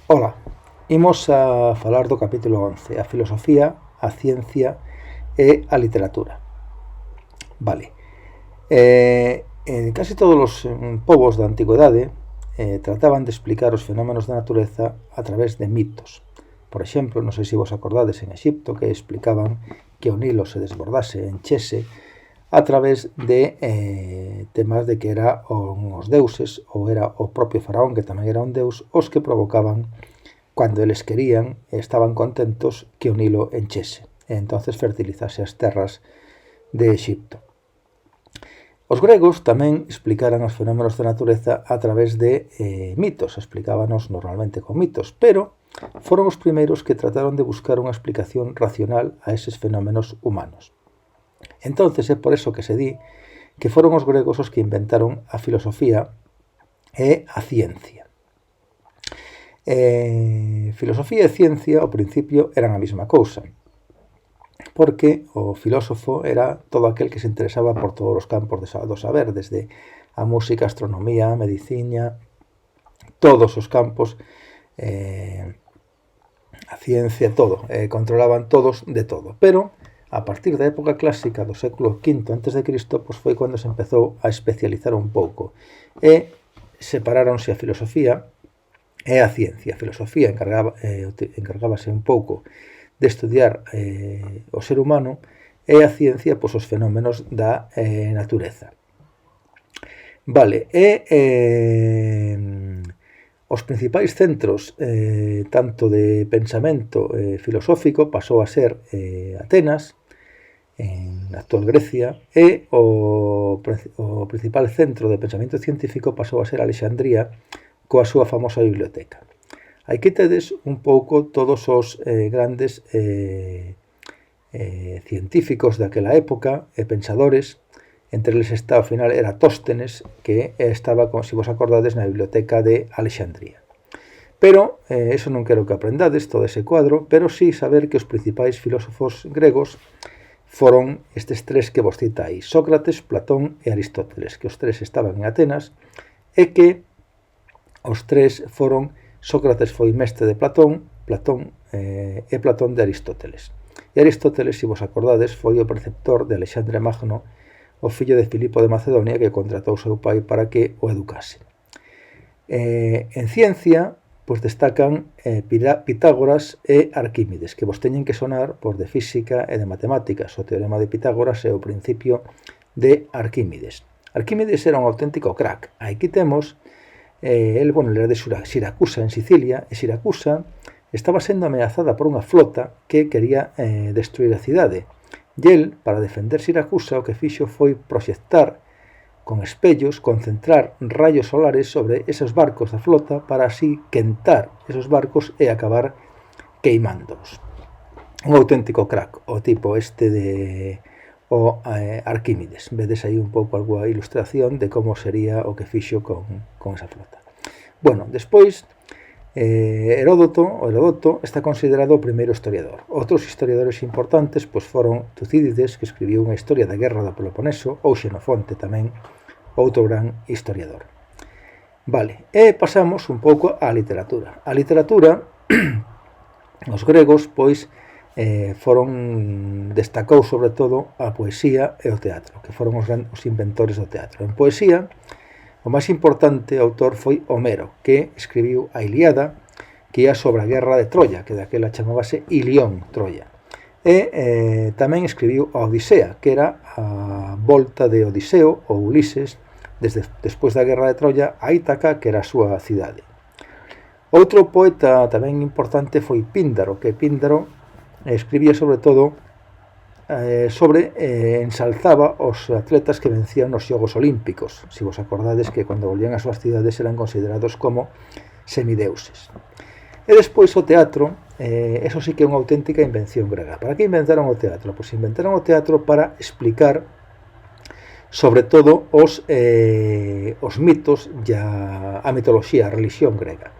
Ola, imos a falar do capítulo 11, a filosofía, a ciencia e a literatura. Vale. Casi todos os povos da antigüedade trataban de explicar os fenómenos da natureza a través de mitos. Por exemplo, non sei se vos acordades en Exipto que explicaban que o Nilo se desbordase, enchese, a través de temas de que era os deuses ou era o propio faraón, que tamén era un deus, os que provocaban, cando eles querían, estaban contentos, que o Nilo enchese e entonces fertilizase as terras de Exipto. Os gregos tamén explicaran os fenómenos da natureza a través de mitos, explicábanos normalmente con mitos, pero foron os primeiros que trataron de buscar unha explicación racional a eses fenómenos humanos. Entonces é por eso que se di que foron os gregos os que inventaron a filosofía e a ciencia. Filosofía e ciencia ao principio eran a mesma cousa, porque o filósofo era todo aquel que se interesaba por todos os campos do saber, desde a música, a astronomía, a medicina, todos os campos, a ciencia, todo, controlaban todos de todo. Pero a partir da época clásica do século V a.C., pois foi cando se empezou a especializar un pouco e separáronse a filosofía e a ciencia. A filosofía encargábase un pouco de estudiar o ser humano e a ciencia pois, os fenómenos da natureza. Vale, os principais centros tanto de pensamento filosófico pasou a ser Atenas, en a actual Grecia, e o principal centro de pensamento científico pasou a ser Alexandría, coa súa famosa biblioteca. Aquí tedes un pouco todos os grandes científicos daquela época e pensadores. Entre eles está, ao final, Eratóstenes, que estaba, como se vos acordades, na biblioteca de Alexandría. Pero, eso non quero que aprendades, todo ese cuadro, pero sí saber que os principais filósofos gregos foron estes tres que vos cita aí, Sócrates, Platón e Aristóteles, que os tres estaban en Atenas, e que os tres foron, Sócrates foi mestre de Platón, Platón de Aristóteles. E Aristóteles, se vos acordades, foi o preceptor de Alexandre Magno, o fillo de Filipo de Macedonia, que contratou o seu pai para que o educase. En ciencia, pois destacan Pitágoras e Arquímedes, que vos teñen que sonar por de física e de matemáticas. O teorema de Pitágoras é o principio de Arquímedes. Arquímedes era un auténtico crack. Aquí temos, el era de Siracusa, en Sicilia, e Siracusa estaba sendo ameazada por unha flota que quería destruir a cidade. E el, para defender Siracusa, o que fixo foi proxectar con espellos, concentrar rayos solares sobre esos barcos da flota para así quentar esos barcos e acabar queimándolos. Un auténtico crack, o tipo este de Arquímedes. Vedes aí un pouco alguna ilustración de como sería o que fixo con esa flota. Bueno, despois, Heródoto está considerado o primeiro historiador. Outros historiadores importantes pois foron Tucídides, que escribiu unha historia da guerra do Peloponeso, ou Xenofonte tamén, outro gran historiador. Vale, e pasamos un pouco á literatura. A literatura, os gregos, pois, destacou sobre todo a poesía e o teatro, que foron os inventores do teatro. En poesía, o máis importante autor foi Homero, que escribiu a Ilíada, que ia sobre a guerra de Troya, que daquela chamábase Ilión, Troya. E tamén escribiu a Odisea, que era a volta de Odiseo, ou Ulises, despois da guerra de Troya, a Ítaca, que era a súa cidade. Outro poeta tamén importante foi Píndaro, que Píndaro escribía sobre todo ensalzaba os atletas que vencían nos Xogos Olímpicos. Se vos acordades que cando volvían as súas cidades eran considerados como semideuses. E despois o teatro, eso sí que é unha auténtica invención grega. Para que inventaron o teatro? Pois inventaron o teatro para explicar sobre todo os mitos e a mitoloxía, a religión grega,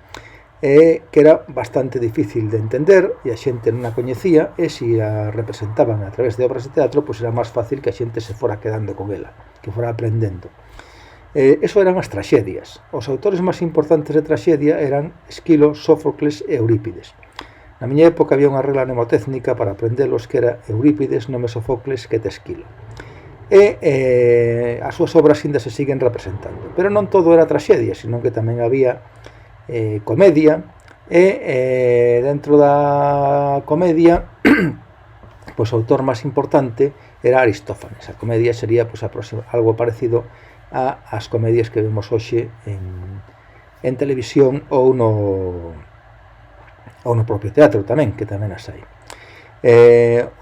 que era bastante difícil de entender e a xente non a coñecía, e se a representaban a través de obras de teatro, pois era máis fácil que a xente se fora quedando con ela, que fora aprendendo. Eso eran as traxedias. Os autores máis importantes de traxedia eran Esquilo, Sófocles e Eurípides. Na miña época había unha regla mnemotécnica para aprendelos que era Eurípides, nome Sófocles, que te Esquilo. E as súas obras ainda se siguen representando. Pero non todo era traxedia, senón que tamén había comedia, e dentro da comedia pois o autor máis importante era Aristófanes. A comedia sería pois, algo parecido ás comedias que vemos hoxe en televisión ou no propio teatro tamén, que tamén as hai.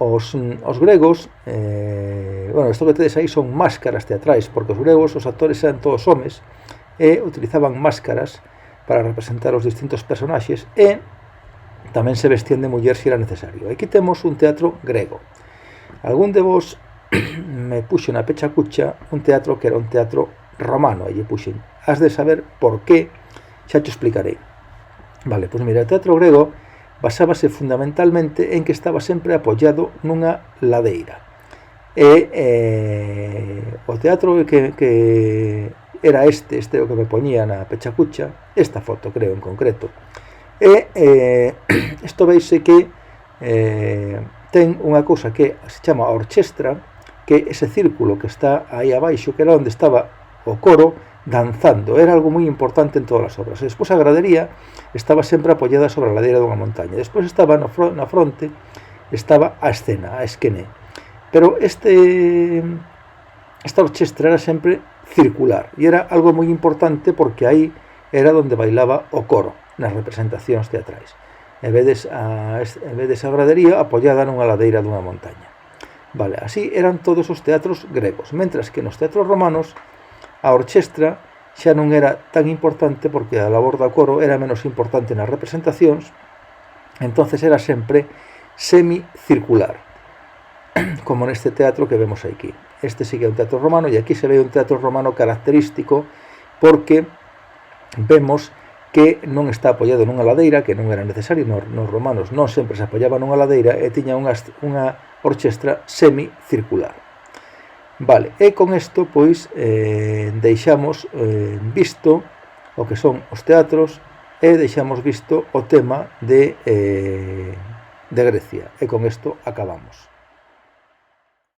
Os gregos, bueno, isto que tedes aí son máscaras teatrais, porque os gregos, os actores eran todos homes e utilizaban máscaras para representar os distintos personaxes e tamén se vestían de muller se era necesario. Aquí temos un teatro grego. Algún de vos me puxo na pecha cucha un teatro que era un teatro romano, e lle puxen. Has de saber por qué, xa te explicarei. Vale, pois mira, o teatro grego basábase fundamentalmente en que estaba sempre apoiado nunha ladeira. E o teatro que era este o que me poñía na pechacucha, esta foto creo en concreto. E isto veise que ten unha cousa que se chama a orchestra, que ese círculo que está aí abaixo, que era onde estaba o coro, danzando, era algo moi importante en todas as obras. E despois a gradería estaba sempre apoiada sobre a ladeira dunha montaña. Despois estaba na fronte, estaba a escena, a esquené. Pero esta orchestra era sempre circular, e era algo moi importante porque aí era onde bailaba o coro nas representacións teatrais. E vedes a gradería apoiada nunha ladeira dunha montaña. Vale, así eran todos os teatros gregos, mentras que nos teatros romanos a orchestra xa non era tan importante porque a labor do coro era menos importante nas representacións, entonces era sempre semicircular, como neste teatro que vemos aquí. Este sí que é un teatro romano, e aquí se ve un teatro romano característico porque vemos que non está apoiado nunha ladeira, que non era necesario, nos romanos non sempre se apoiaba nunha ladeira e tiña unha orchestra semicircular. Vale, e con isto pois deixamos visto o que son os teatros e deixamos visto o tema de Grecia, e con isto acabamos.